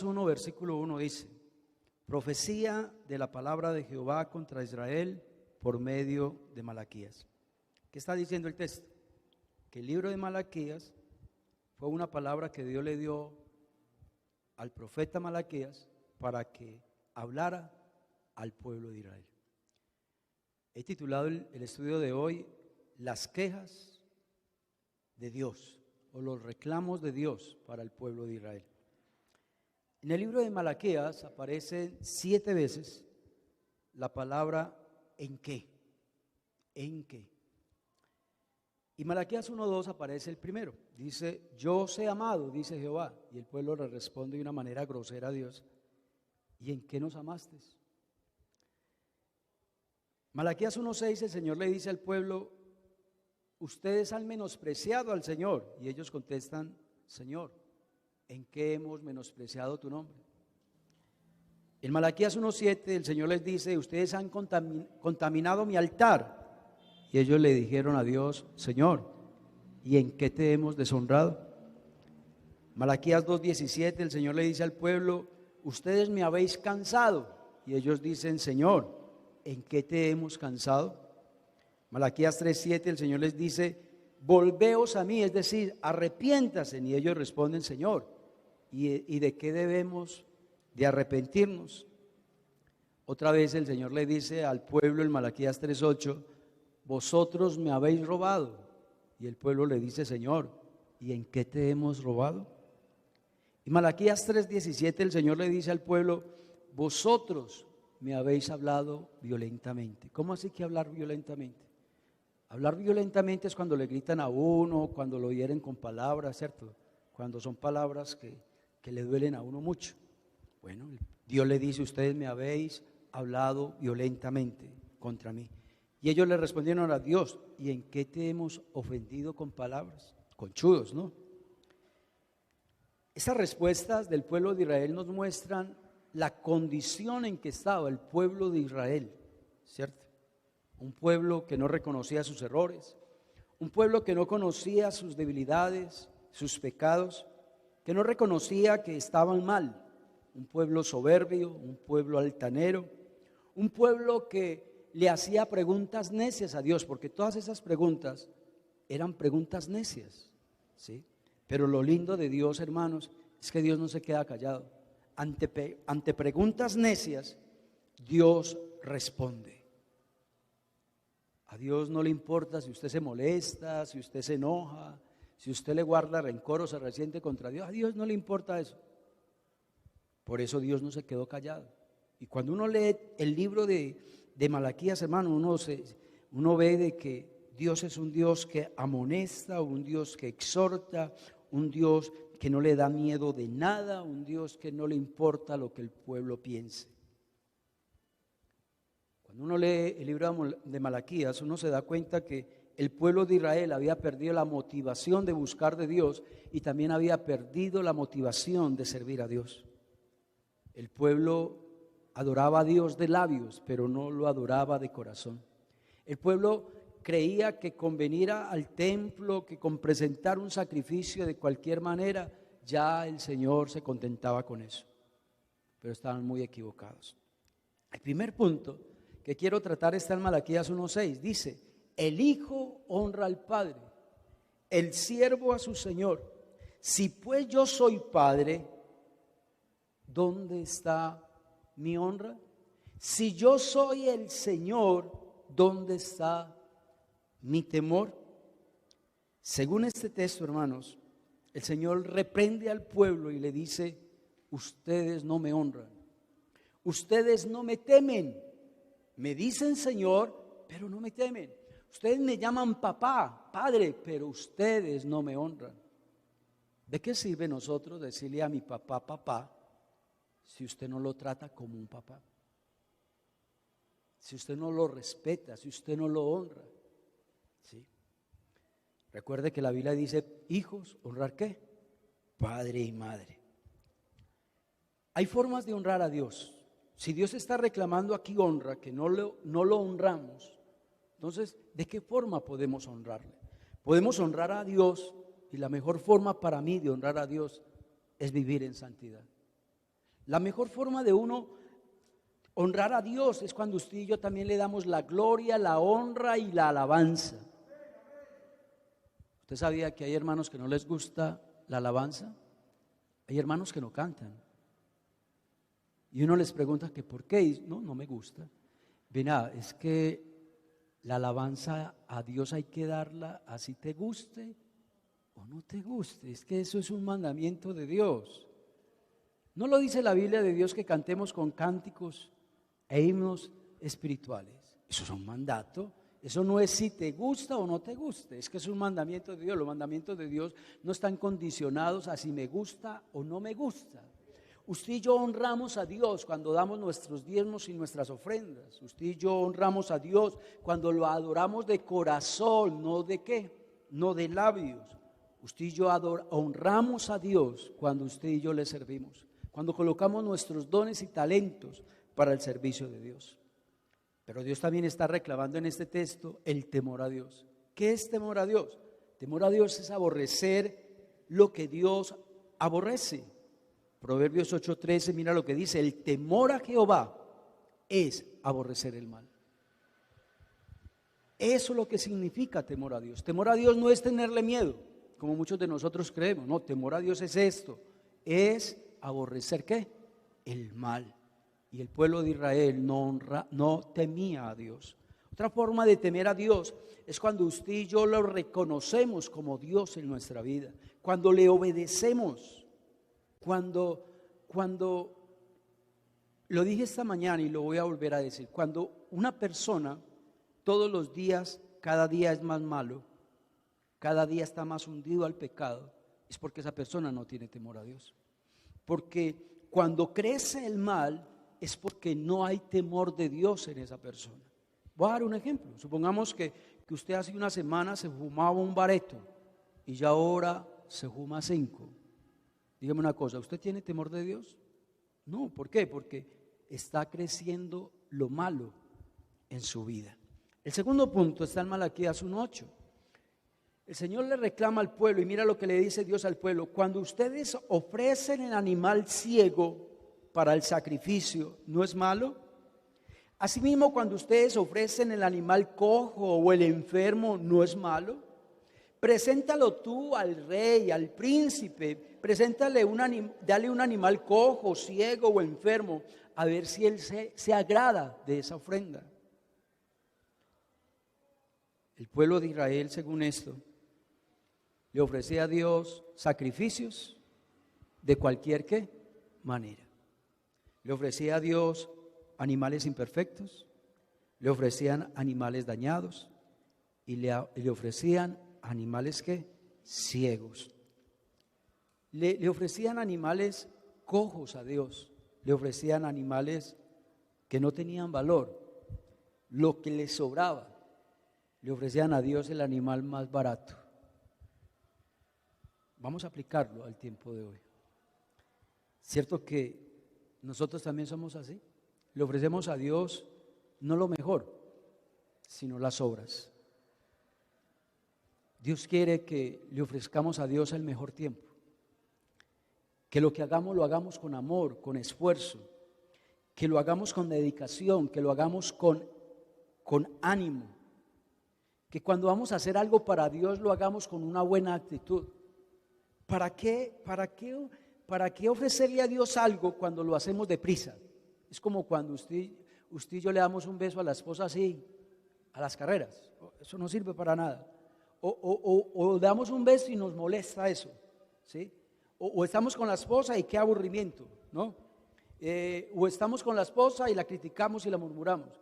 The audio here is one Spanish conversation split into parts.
1, versículo 1 dice: profecía de la palabra de Jehová contra Israel por medio de Malaquías. ¿Qué está diciendo el texto? Que el libro de Malaquías fue una palabra que Dios le dio al profeta Malaquías para que hablara al pueblo de Israel. He titulado el estudio de hoy Las quejas de Dios o los reclamos de Dios para el pueblo de Israel. En el libro de Malaquías aparece 7 veces la palabra ¿en qué? ¿En qué? Y Malaquías 1:2 aparece el primero. Dice: yo os he amado, dice Jehová. Y el pueblo le responde de una manera grosera a Dios: ¿y en qué nos amaste? Malaquías 1:6, el Señor le dice al pueblo: ustedes han menospreciado al Señor. Y ellos contestan: Señor, ¿en qué hemos menospreciado tu nombre? En Malaquías 1:7 el Señor les dice: ustedes han contaminado mi altar. Y ellos le dijeron a Dios: Señor, ¿y en qué te hemos deshonrado? Malaquías 2:17 el Señor le dice al pueblo: ustedes me habéis cansado. Y ellos dicen: Señor, ¿en qué te hemos cansado? Malaquías 3:7 el Señor les dice: volveos a mí, es decir, arrepiéntase. Y ellos responden: Señor, ¿y de qué debemos de arrepentirnos? Otra vez el Señor le dice al pueblo en Malaquías 3:8: vosotros me habéis robado. Y el pueblo le dice: Señor, ¿y en qué te hemos robado? Y Malaquías 3:17 el Señor le dice al pueblo: vosotros me habéis hablado violentamente. ¿Cómo así que hablar violentamente? Hablar violentamente es cuando le gritan a uno, cuando lo hieren con palabras, ¿cierto? Cuando son palabras que le duelen a uno mucho. Bueno, Dios le dice: ustedes me habéis hablado violentamente contra mí. Y ellos le respondieron a Dios: ¿y en qué te hemos ofendido con palabras? Conchudos, ¿no? Estas respuestas del pueblo de Israel nos muestran la condición en que estaba el pueblo de Israel, ¿cierto? Un pueblo que no reconocía sus errores, un pueblo que no conocía sus debilidades, sus pecados, que no reconocía que estaban mal, un pueblo soberbio, un pueblo altanero, un pueblo que le hacía preguntas necias a Dios, porque todas esas preguntas eran preguntas necias, ¿sí? Pero lo lindo de Dios, hermanos, es que Dios no se queda callado. Ante preguntas necias, Dios responde. A Dios no le importa si usted se molesta, si usted se enoja, si usted le guarda rencor o se resiente contra Dios. A Dios no le importa eso. Por eso Dios no se quedó callado. Y cuando uno lee el libro de Malaquías, hermano, uno ve de que Dios es un Dios que amonesta, un Dios que exhorta, un Dios que no le da miedo de nada, un Dios que no le importa lo que el pueblo piense. Cuando uno lee el libro de Malaquías, uno se da cuenta que el pueblo de Israel había perdido la motivación de buscar de Dios y también había perdido la motivación de servir a Dios. El pueblo adoraba a Dios de labios, pero no lo adoraba de corazón. El pueblo creía que con venir al templo, que con presentar un sacrificio de cualquier manera, ya el Señor se contentaba con eso. Pero estaban muy equivocados. El primer punto que quiero tratar está en Malaquías 1:6. Dice: el hijo honra al padre, el siervo a su señor. Si pues yo soy padre, ¿dónde está mi honra? Si yo soy el Señor, ¿dónde está mi temor? Según este texto, hermanos, el Señor reprende al pueblo y le dice: ustedes no me honran, ustedes no me temen, me dicen Señor, pero no me temen. Ustedes me llaman papá, padre, pero ustedes no me honran. ¿De qué sirve nosotros decirle a mi papá, papá, si usted no lo trata como un papá? Si usted no lo respeta, si usted no lo honra, ¿sí? Recuerde que la Biblia dice: hijos, ¿honrar qué? Padre y madre. Hay formas de honrar a Dios. Si Dios está reclamando aquí honra, que no lo honramos, entonces, ¿de qué forma podemos honrarle? Podemos honrar a Dios, y la mejor forma para mí de honrar a Dios es vivir en santidad. La mejor forma de uno honrar a Dios es cuando usted y yo también le damos la gloria, la honra y la alabanza. ¿Usted sabía que hay hermanos que no les gusta la alabanza? Hay hermanos que no cantan. Y uno les pregunta que por qué. Y no me gusta. Mira, es que la alabanza a Dios hay que darla así te guste o no te guste. Es que eso es un mandamiento de Dios. ¿No lo dice la Biblia de Dios que cantemos con cánticos e himnos espirituales? Eso es un mandato. Eso no es si te gusta o no te guste, es que es un mandamiento de Dios. Los mandamientos de Dios no están condicionados a si me gusta o no me gusta. Usted y yo honramos a Dios cuando damos nuestros diezmos y nuestras ofrendas. Usted y yo honramos a Dios cuando lo adoramos de corazón, no de qué, no de labios. Usted y yo honramos a Dios cuando usted y yo le servimos, cuando colocamos nuestros dones y talentos para el servicio de Dios. Pero Dios también está reclamando en este texto el temor a Dios. ¿Qué es temor a Dios? Temor a Dios es aborrecer lo que Dios aborrece. Proverbios 8:13, mira lo que dice: el temor a Jehová es aborrecer el mal. Eso es lo que significa temor a Dios. Temor a Dios no es tenerle miedo, como muchos de nosotros creemos. No, temor a Dios es esto, es aborrecer ¿qué? El mal. Y el pueblo de Israel no temía a Dios. Otra forma de temer a Dios es cuando usted y yo lo reconocemos como Dios en nuestra vida, cuando le obedecemos, cuando lo dije esta mañana y lo voy a volver a decir, cuando una persona todos los días, cada día es más malo, cada día está más hundido al pecado, es porque esa persona no tiene temor a Dios. Porque cuando crece el mal es porque no hay temor de Dios en esa persona. Voy a dar un ejemplo. Supongamos que usted hace una semana se fumaba un bareto y ya ahora se fuma 5. Dígame una cosa, ¿usted tiene temor de Dios? No, ¿por qué? Porque está creciendo lo malo en su vida. El segundo punto está en Malaquías 1:8. El Señor le reclama al pueblo y mira lo que le dice Dios al pueblo: cuando ustedes ofrecen el animal ciego para el sacrificio, ¿no es malo? Asimismo, cuando ustedes ofrecen el animal cojo o el enfermo, ¿no es malo? Preséntalo tú al rey, al príncipe, dale un animal cojo, ciego o enfermo, a ver si él se agrada de esa ofrenda. El pueblo de Israel, según esto, le ofrecía a Dios sacrificios de cualquier ¿qué? Manera. Le ofrecía a Dios animales imperfectos, le ofrecían animales dañados y le ofrecían animales ¿qué? Ciegos. Le ofrecían animales cojos a Dios, le ofrecían animales que no tenían valor, lo que les sobraba. Le ofrecían a Dios el animal más barato. Vamos a aplicarlo al tiempo de hoy. ¿Cierto que nosotros también somos así? Le ofrecemos a Dios no lo mejor, sino las obras. Dios quiere que le ofrezcamos a Dios el mejor tiempo. Que lo que hagamos lo hagamos con amor, con esfuerzo. Que lo hagamos con dedicación, que lo hagamos con ánimo. Que cuando vamos a hacer algo para Dios lo hagamos con una buena actitud. ¿Para qué ofrecerle a Dios algo cuando lo hacemos deprisa? Es como cuando usted y yo le damos un beso a la esposa así, a las carreras. Eso no sirve para nada. O damos un beso y nos molesta eso, ¿sí? O estamos con la esposa y qué aburrimiento, ¿no? O estamos con la esposa y la criticamos y la murmuramos.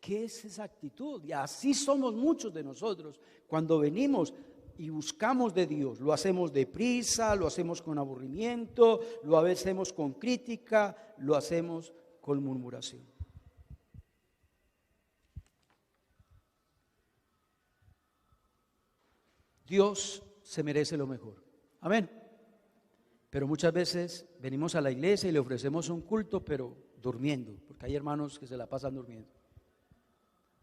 ¿Qué es esa actitud? Y así somos muchos de nosotros. Cuando venimos y buscamos de Dios, lo hacemos deprisa, lo hacemos con aburrimiento, lo hacemos con crítica, lo hacemos con murmuración. Dios se merece lo mejor. Amén. Pero muchas veces venimos a la iglesia y le ofrecemos un culto, pero durmiendo, porque hay hermanos que se la pasan durmiendo.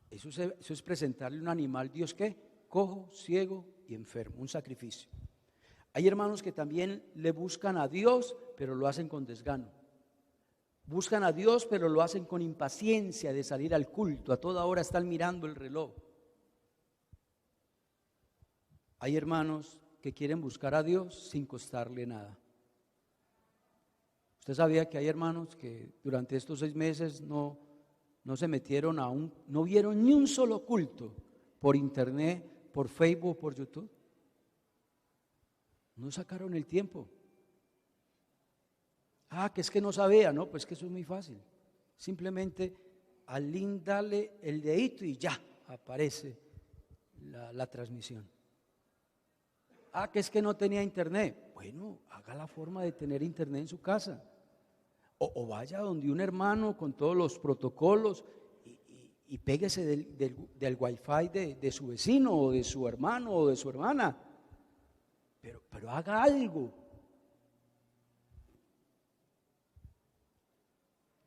Eso es presentarle un animal, ¿Dios qué? Cojo, ciego y enfermo, un sacrificio. Hay hermanos que también le buscan a Dios, pero lo hacen con desgano. Buscan a Dios, pero lo hacen con impaciencia de salir al culto. A toda hora están mirando el reloj. Hay hermanos que quieren buscar a Dios sin costarle nada. ¿Usted sabía que hay hermanos que durante estos 6 meses no se metieron no vieron ni un solo culto por internet, por Facebook, por YouTube? No sacaron el tiempo. Que es que no sabía, no, pues que eso es muy fácil. Simplemente alíndale el dedito y ya aparece la transmisión. Que es que no tenía internet. Bueno, haga la forma de tener internet en su casa. O vaya donde un hermano con todos los protocolos y péguese del wifi de su vecino o de su hermano o de su hermana. Pero haga algo.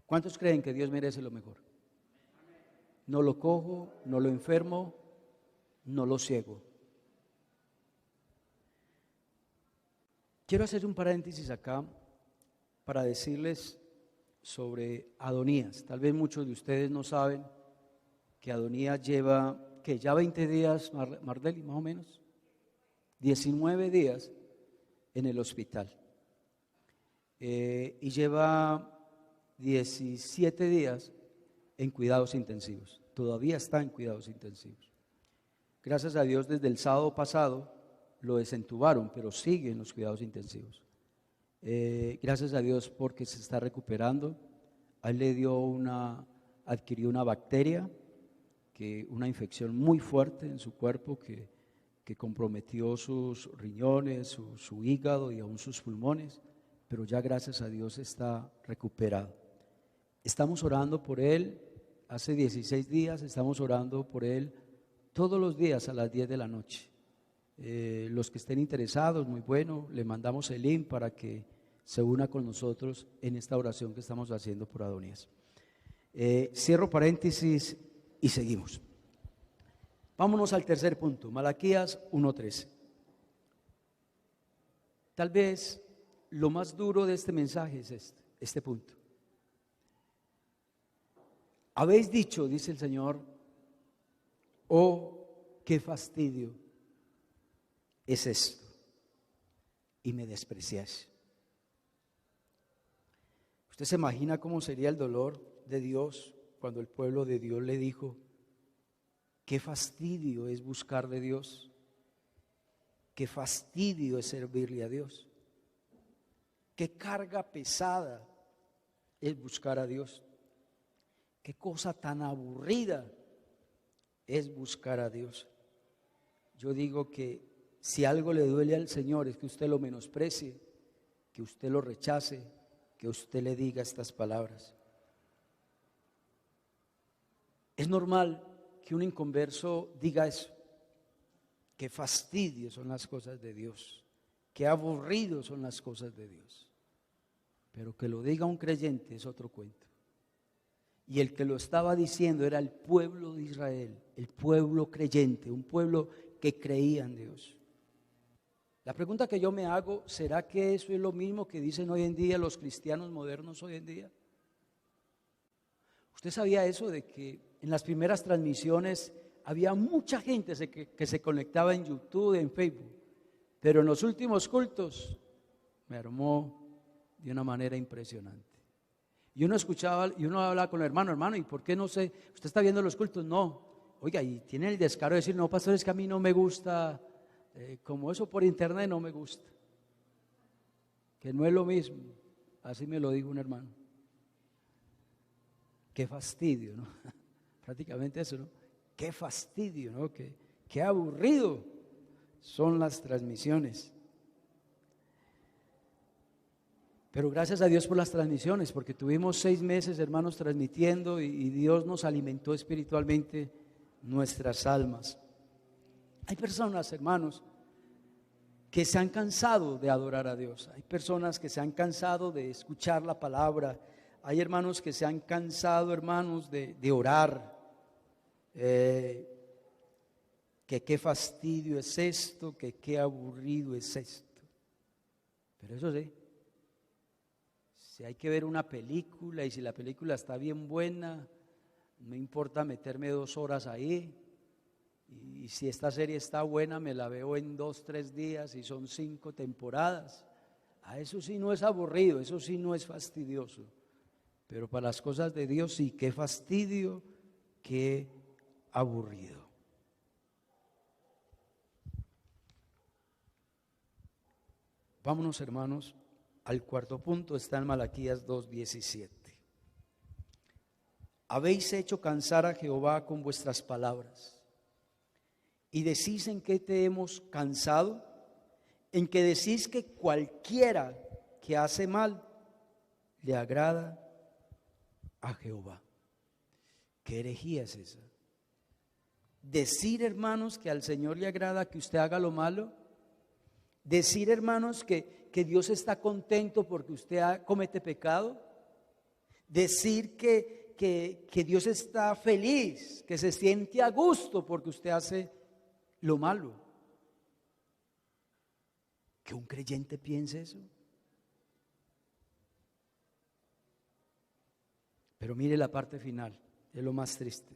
¿Cuántos creen que Dios merece lo mejor? No lo cojo, no lo enfermo, no lo ciego. Quiero hacer un paréntesis acá para decirles sobre Adonías. Tal vez muchos de ustedes no saben que Adonías lleva, que ya 20 días, Mardeli, más o menos, 19 días en el hospital. Y lleva 17 días en cuidados intensivos. Todavía está en cuidados intensivos. Gracias a Dios, desde el sábado pasado lo desentubaron, pero sigue en los cuidados intensivos. Gracias a Dios porque se está recuperando. A él le adquirió una bacteria, una infección muy fuerte en su cuerpo que comprometió sus riñones, su hígado y aún sus pulmones, pero ya gracias a Dios está recuperado. Estamos orando por él, hace 16 días estamos orando por él todos los días a las 10 de la noche. Los que estén interesados, muy bueno, le mandamos el link para que se una con nosotros en esta oración que estamos haciendo por Adonías. Cierro paréntesis y seguimos. Vámonos al tercer punto, Malaquías 1:13. Tal vez lo más duro de este mensaje es este punto. Habéis dicho, dice el Señor, oh, qué fastidio es esto, y me despreciáis. ¿Usted se imagina cómo sería el dolor de Dios cuando el pueblo de Dios le dijo, qué fastidio es buscar de Dios? Qué fastidio es servirle a Dios. Qué carga pesada es buscar a Dios. Qué cosa tan aburrida es buscar a Dios. Yo digo que si algo le duele al Señor es que usted lo menosprecie, que usted lo rechace, que usted le diga estas palabras. Es normal que un inconverso diga eso. Qué fastidio son las cosas de Dios, qué aburrido son las cosas de Dios. Pero que lo diga un creyente es otro cuento. Y el que lo estaba diciendo era el pueblo de Israel, el pueblo creyente, un pueblo que creía en Dios. La pregunta que yo me hago, ¿será que eso es lo mismo que dicen hoy en día los cristianos modernos hoy en día? ¿Usted sabía eso de que en las primeras transmisiones había mucha gente que se conectaba en YouTube, en Facebook, pero en los últimos cultos me armó de una manera impresionante? Y uno escuchaba, y uno hablaba con el hermano, ¿y por qué no sé? ¿Usted está viendo los cultos? No. Oiga, y tiene el descaro de decir, no, pastor, es que a mí no me gusta, como eso por internet no me gusta. Que no es lo mismo. Así me lo dijo un hermano. Qué fastidio, ¿no? Prácticamente eso, ¿no? Qué fastidio, ¿no? Qué aburrido son las transmisiones. Pero gracias a Dios por las transmisiones, porque tuvimos 6 meses, hermanos, transmitiendo y Dios nos alimentó espiritualmente nuestras almas. Hay personas, hermanos, que se han cansado de adorar a Dios. Hay personas que se han cansado de escuchar la palabra. Hay hermanos que se han cansado, hermanos, de orar. Que qué fastidio es esto, que qué aburrido es esto. Pero eso sí, Si hay que ver una película y si la película está bien buena, no importa meterme 2 horas ahí. Y si esta serie está buena, me la veo en 2, 3 días y son 5 temporadas. Eso sí no es aburrido, eso sí no es fastidioso. Pero para las cosas de Dios sí, qué fastidio, qué aburrido. Vámonos, hermanos, al cuarto punto, está en Malaquías 2:17. Habéis hecho cansar a Jehová con vuestras palabras. Y decís: ¿en qué te hemos cansado? En que decís que cualquiera que hace mal le agrada a Jehová. ¿Qué herejía es esa? Decir, hermanos, que al Señor le agrada que usted haga lo malo. Decir, hermanos, que Dios está contento porque usted comete pecado. Decir que Dios está feliz, que se siente a gusto porque usted hace lo malo. ¿Que un creyente piense eso? Pero mire la parte final, es lo más triste.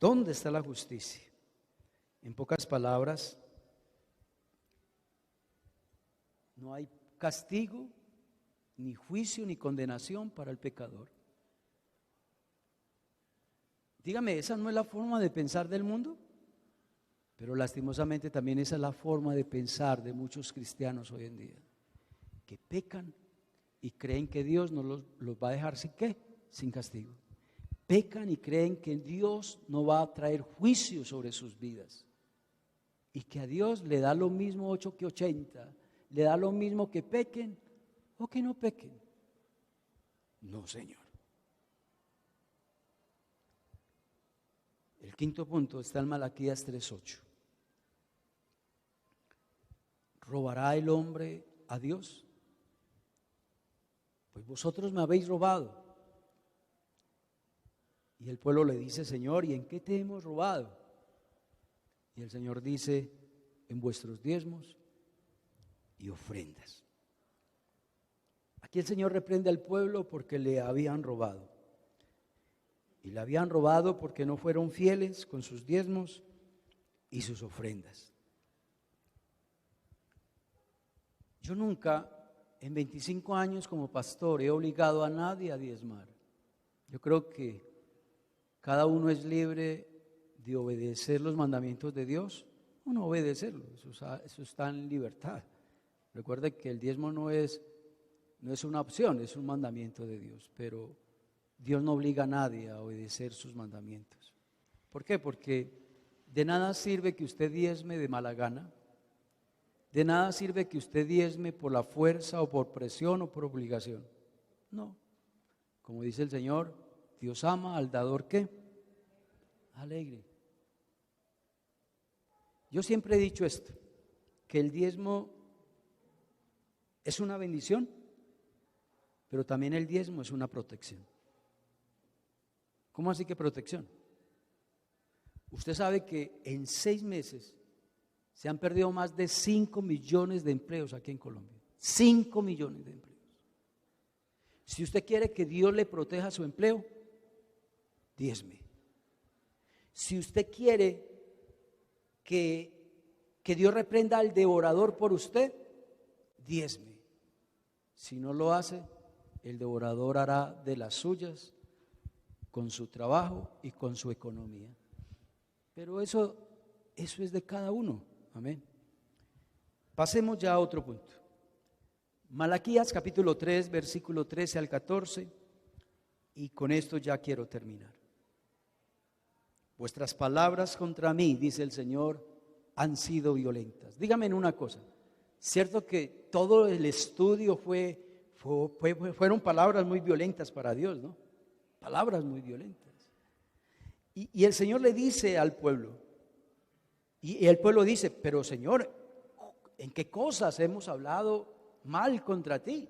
¿Dónde está la justicia? En pocas palabras, no hay castigo, ni juicio, ni condenación para el pecador. Dígame, ¿esa no es la forma de pensar del mundo? Pero lastimosamente también esa es la forma de pensar de muchos cristianos hoy en día, que pecan y creen que Dios no los va a dejar sin qué, sin castigo. Pecan y creen que Dios no va a traer juicio sobre sus vidas y que a Dios le da lo mismo 8 que 80, le da lo mismo que pequen o que no pequen. No, Señor. El quinto punto está en Malaquías 3:8. ¿Robará el hombre a Dios? Pues vosotros me habéis robado. Y el pueblo le dice: Señor, ¿y en qué te hemos robado? Y el Señor dice: en vuestros diezmos y ofrendas. Aquí el Señor reprende al pueblo porque le habían robado. Y le habían robado porque no fueron fieles con sus diezmos y sus ofrendas. Yo nunca, en 25 años como pastor, he obligado a nadie a diezmar. Yo creo que cada uno es libre de obedecer los mandamientos de Dios o no obedecerlos. Eso está en libertad. Recuerde que el diezmo no es una opción, es un mandamiento de Dios, pero Dios no obliga a nadie a obedecer sus mandamientos. ¿Por qué? Porque de nada sirve que usted diezme de mala gana, de nada sirve que usted diezme por la fuerza o por presión o por obligación. No, como dice el Señor, Dios ama al dador ¿qué? Alegre. Yo siempre he dicho esto, que el diezmo es una bendición, pero también el diezmo es una protección. ¿Cómo así que protección? Usted sabe que en 6 meses se han perdido más de 5 millones de empleos aquí en Colombia. 5 millones de empleos. Si usted quiere que Dios le proteja su empleo, diezme. Si usted quiere que Dios reprenda al devorador por usted, diezme. Si no lo hace, el devorador hará de las suyas con su trabajo y con su economía. Pero eso es de cada uno. Amén. Pasemos ya a otro punto. Malaquías capítulo 3, versículo 13 al 14, y con esto ya quiero terminar. Vuestras palabras contra mí, dice el Señor, han sido violentas. Dígame en una cosa, ¿cierto que todo el estudio fueron palabras muy violentas para Dios, ¿no? Palabras muy violentas. Y el Señor le dice al pueblo, y el pueblo dice: pero Señor, ¿en qué cosas hemos hablado mal contra ti?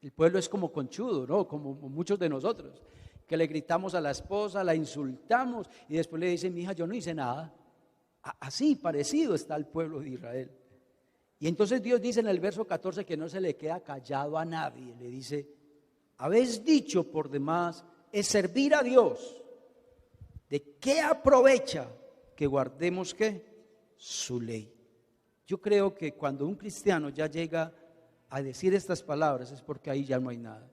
El pueblo es como conchudo, ¿no? Como muchos de nosotros, que le gritamos a la esposa, la insultamos y después le dicen: mi hija, yo no hice nada. Así parecido está el pueblo de Israel. Y entonces Dios dice en el verso 14 que no se le queda callado a nadie. Le dice, habéis dicho por demás, es servir a Dios. ¿De qué aprovecha que guardemos qué? Su ley. Yo creo que cuando un cristiano ya llega a decir estas palabras es porque ahí ya no hay nada.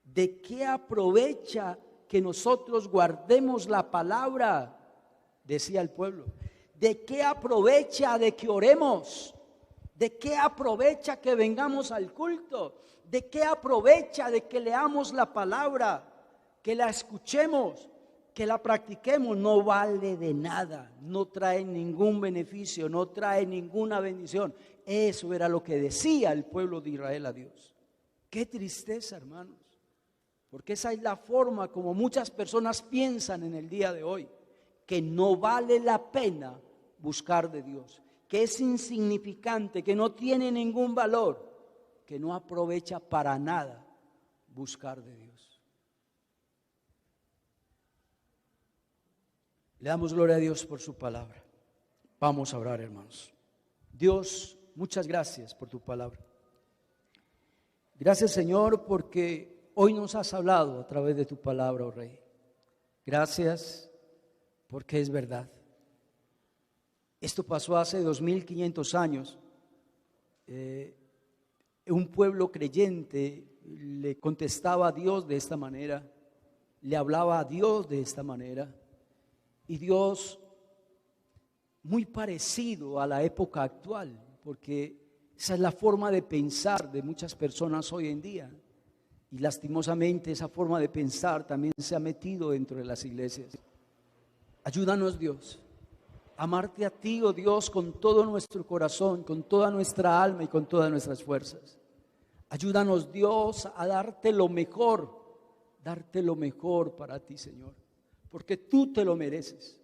¿De qué aprovecha que nosotros guardemos la palabra? Decía el pueblo. ¿De qué aprovecha de que oremos? ¿De qué aprovecha que vengamos al culto? ¿De qué aprovecha de que leamos la palabra, que la escuchemos, que la practiquemos? No vale de nada, no trae ningún beneficio, no trae ninguna bendición. Eso era lo que decía el pueblo de Israel a Dios. Qué tristeza, hermanos, porque esa es la forma como muchas personas piensan en el día de hoy, que no vale la pena buscar de Dios, que es insignificante, que no tiene ningún valor, que no aprovecha para nada buscar de Dios. Le damos gloria a Dios por su palabra. Vamos a orar, hermanos. Dios, muchas gracias por tu palabra. Gracias, Señor, porque hoy nos has hablado a través de tu palabra, oh Rey. Gracias porque es verdad. Esto pasó hace 2500 años. Un pueblo creyente le contestaba a Dios de esta manera, le hablaba a Dios de esta manera, y Dios, muy parecido a la época actual, porque esa es la forma de pensar de muchas personas hoy en día, y lastimosamente esa forma de pensar también se ha metido dentro de las iglesias. Ayúdanos, Dios, a amarte a ti, oh Dios, con todo nuestro corazón, con toda nuestra alma y con todas nuestras fuerzas. Ayúdanos, Dios, a darte lo mejor para ti, Señor, porque tú te lo mereces.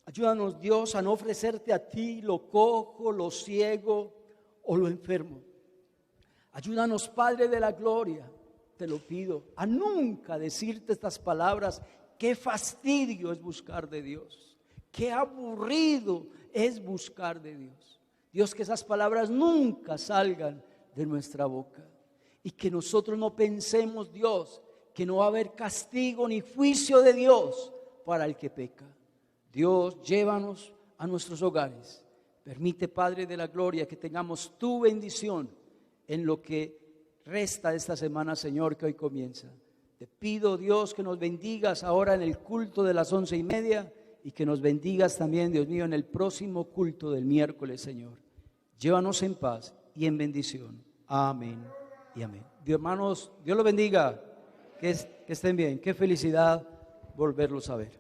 Ayúdanos, Dios, a no ofrecerte a ti lo cojo, lo ciego o lo enfermo. Ayúdanos, Padre de la gloria, te lo pido, a nunca decirte estas palabras: qué fastidio es buscar de Dios, qué aburrido es buscar de Dios. Dios, que esas palabras nunca salgan de nuestra boca, y que nosotros no pensemos, Dios, que no va a haber castigo ni juicio de Dios para el que peca. Dios, llévanos a nuestros hogares. Permite, Padre de la gloria, que tengamos tu bendición en lo que resta de esta semana, Señor, que hoy comienza. Te pido, Dios, que nos bendigas ahora en el culto de las 11:30 y que nos bendigas también, Dios mío, en el próximo culto del miércoles, Señor. Llévanos en paz y en bendición. Amén y amén. Dios, hermanos, Dios los bendiga. Que estén bien. Qué felicidad volverlos a ver.